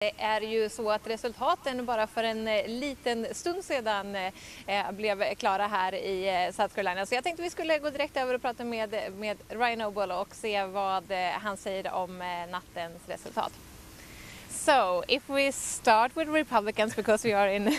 Det är ju så att resultaten bara för en liten stund sedan blev klara här i South Carolina. Så jag tänkte vi skulle gå direkt över och prata med Ryan Noble och se vad han säger om nattens resultat. So, if we start with Republicans, because we are in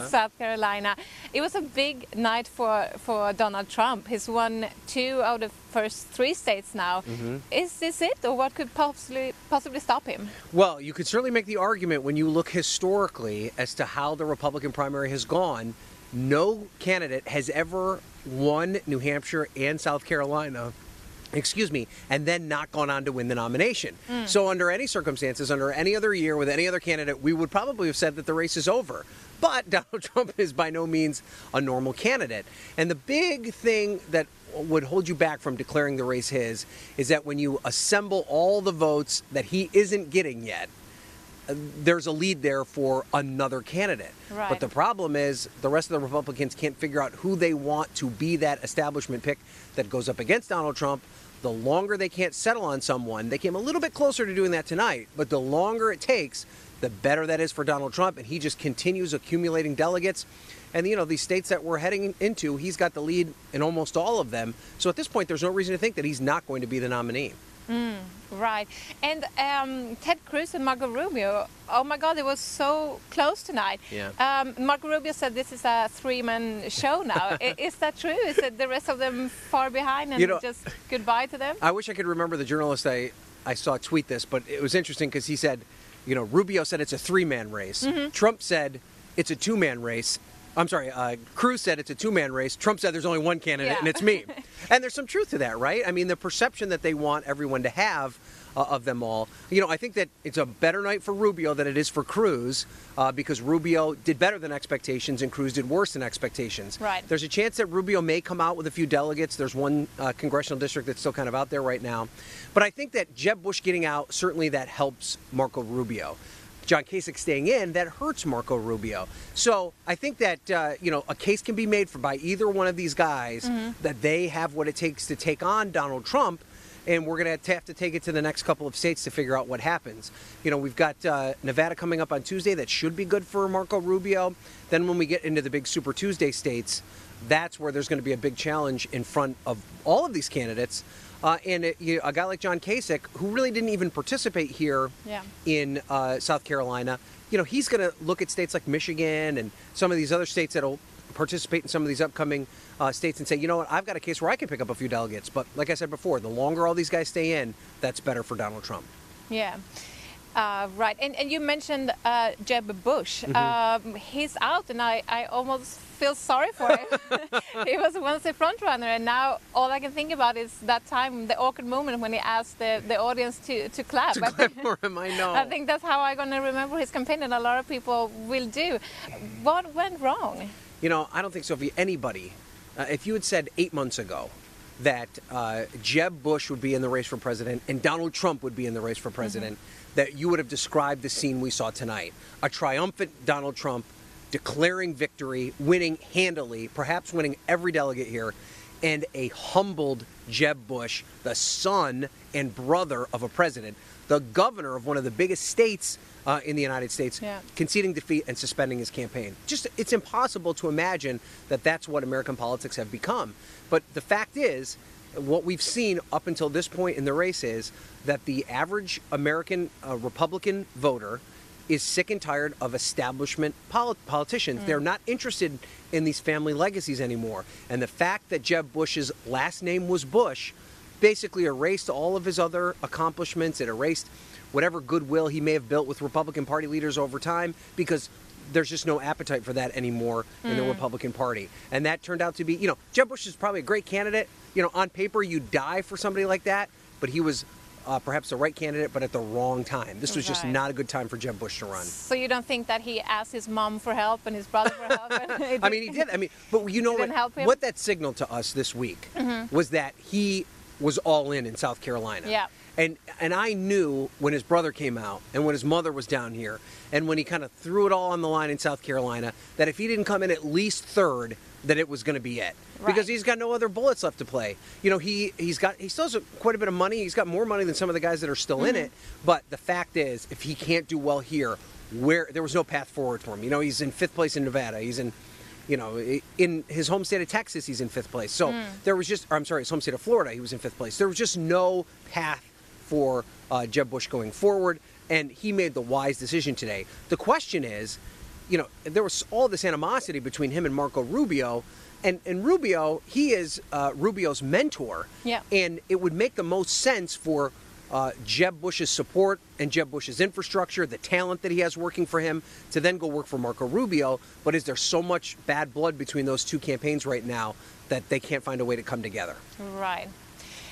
South Carolina, it was a big night for Donald Trump. He's won 2 out of the first 3 states now. Is this it, or what could possibly stop him? Well, you could certainly make the argument when you look historically as to how the Republican primary has gone. No candidate has ever won New Hampshire and South Carolina, and then not gone on to win the nomination. So under any circumstances, under any other year, with any other candidate, we would probably have said that the race is over. But Donald Trump is by no means a normal candidate. And the big thing that would hold you back from declaring the race his is that when you assemble all the votes that he isn't getting yet, there's a lead there for another candidate. Right. But the problem is the rest of the Republicans can't figure out who they want to be that establishment pick that goes up against Donald Trump. The longer they can't settle on someone, they came a little bit closer to doing that tonight, but the longer it takes, the better that is for Donald Trump, and he just continues accumulating delegates. And, you know, these states that we're heading into, he's got the lead in almost all of them. So at this point, there's no reason to think that he's not going to be the nominee. Right. And Ted Cruz and Marco Rubio, oh my God, it was so close tonight. Yeah. Marco Rubio said this is a 3-man show now. Is that true? Is it the rest of them far behind and just goodbye to them? I wish I could remember the journalist I saw tweet this, but it was interesting because he said, you know, Rubio said it's a 3-man race. Trump said it's a 2-man race. I'm sorry, Cruz said it's a 2-man race. Trump said there's only one candidate, and it's me. And there's some truth to that, right? I mean, the perception that they want everyone to have of them all. You know, I think that it's a better night for Rubio than it is for Cruz because Rubio did better than expectations and Cruz did worse than expectations. Right. There's a chance that Rubio may come out with a few delegates. There's one congressional district that's still kind of out there right now. But I think that Jeb Bush getting out, certainly that helps Marco Rubio. John Kasich staying in, that hurts Marco Rubio. So I think that, you know, a case can be made by either one of these guys that they have what it takes to take on Donald Trump, and we're going to have to take it to the next couple of states to figure out what happens. You know, we've got Nevada coming up on Tuesday. That should be good for Marco Rubio. Then when we get into the big Super Tuesday states, that's where there's going to be a big challenge in front of all of these candidates. And a guy like John Kasich, who really didn't even participate here in South Carolina, you know, he's going to look at states like Michigan and some of these other states that will participate in some of these upcoming states and say, you know what, I've got a case where I can pick up a few delegates. But like I said before, the longer all these guys stay in, that's better for Donald Trump. Yeah. Right. And you mentioned Jeb Bush. He's out, and I almost feel sorry for him. He was once a front runner, and now all I can think about is that time, the awkward moment when he asked the audience to clap. To clap for him, I know. I think that's how I'm going to remember his campaign, and a lot of people will do. What went wrong? You know, I don't think, Sophie, anybody, if you had said 8 months ago that Jeb Bush would be in the race for president and Donald Trump would be in the race for president, that you would have described the scene we saw tonight. A triumphant Donald Trump declaring victory, winning handily, perhaps winning every delegate here, and a humbled Jeb Bush, the son and brother of a president, the governor of one of the biggest states in the United States, conceding defeat and suspending his campaign. Just, it's impossible to imagine that that's what American politics have become. But the fact is, what we've seen up until this point in the race is that the average American Republican voter is sick and tired of establishment politicians. They're not interested in these family legacies anymore. And the fact that Jeb Bush's last name was Bush basically erased all of his other accomplishments. It erased whatever goodwill he may have built with Republican Party leaders over time, because there's just no appetite for that anymore in the Republican Party. And that turned out to be, you know, Jeb Bush is probably a great candidate. You know, on paper, you die for somebody like that, but he was perhaps the right candidate, but at the wrong time. This was just not a good time for Jeb Bush to run. So you don't think that he asked his mom for help and his brother for help? I mean, he did. I mean, but you know what that signaled to us this week was that he was all in South Carolina. Yeah. And I knew when his brother came out and when his mother was down here and when he kind of threw it all on the line in South Carolina that if he didn't come in at least third, that it was going to be it. Right. Because he's got no other bullets left to play. You know, he still has quite a bit of money. He's got more money than some of the guys that are still in it. But the fact is, if he can't do well here, there was no path forward for him. You know, he's in 5th place in Nevada. He's in, you know, in his home state of Texas, he's in 5th place. So there was just, his home state of Florida, he was in 5th place. There was just no path for Jeb Bush going forward, and he made the wise decision today. The question is, you know, there was all this animosity between him and Marco Rubio, and Rubio, he is Rubio's mentor, and it would make the most sense for Jeb Bush's support and Jeb Bush's infrastructure, the talent that he has working for him, to then go work for Marco Rubio. But is there so much bad blood between those two campaigns right now that they can't find a way to come together? Right.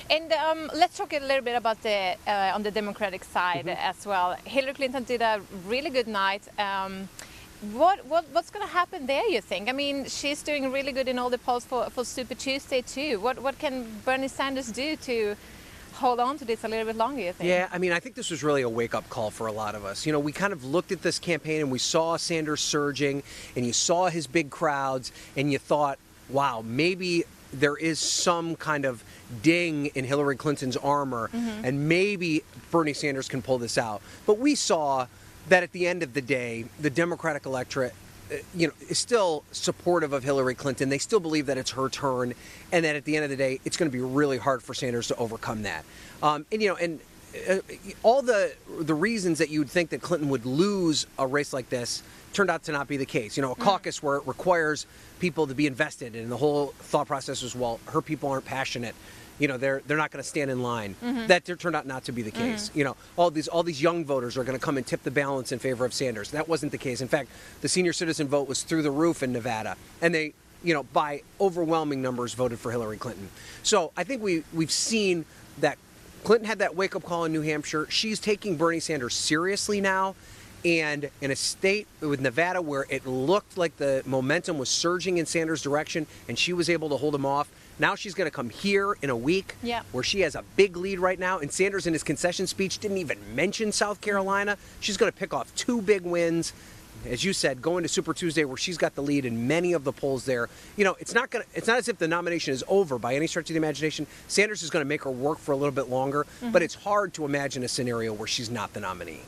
And let's talk a little bit about the on the Democratic side as well. Hillary Clinton did a really good night. What's going to happen there, you think? I mean, she's doing really good in all the polls for Super Tuesday too. What can Bernie Sanders do to hold on to this a little bit longer, you think? Yeah, I mean, I think this was really a wake-up call for a lot of us. You know, we kind of looked at this campaign and we saw Sanders surging and you saw his big crowds and you thought, wow, maybe there is some kind of ding in Hillary Clinton's armor and maybe Bernie Sanders can pull this out. But we saw that at the end of the day, the Democratic electorate, you know, is still supportive of Hillary Clinton. They still believe that it's her turn, and that at the end of the day, it's going to be really hard for Sanders to overcome that. All the reasons that you would think that Clinton would lose a race like this turned out to not be the case. You know, a caucus where it requires people to be invested, and the whole thought process was, well, her people aren't passionate. You know, they're not going to stand in line. That turned out not to be the case. You know, all these young voters are going to come and tip the balance in favor of Sanders. That wasn't the case. In fact, the senior citizen vote was through the roof in Nevada, and they, you know, by overwhelming numbers voted for Hillary Clinton. So I think we've seen that Clinton had that wake-up call in New Hampshire. She's taking Bernie Sanders seriously now. And in a state with Nevada where it looked like the momentum was surging in Sanders' direction and she was able to hold him off, now she's going to come here in a week where she has a big lead right now. And Sanders in his concession speech didn't even mention South Carolina. She's going to pick off 2 big wins. As you said, going to Super Tuesday where she's got the lead in many of the polls there. You know, it's not as if the nomination is over by any stretch of the imagination. Sanders is going to make her work for a little bit longer, but it's hard to imagine a scenario where she's not the nominee.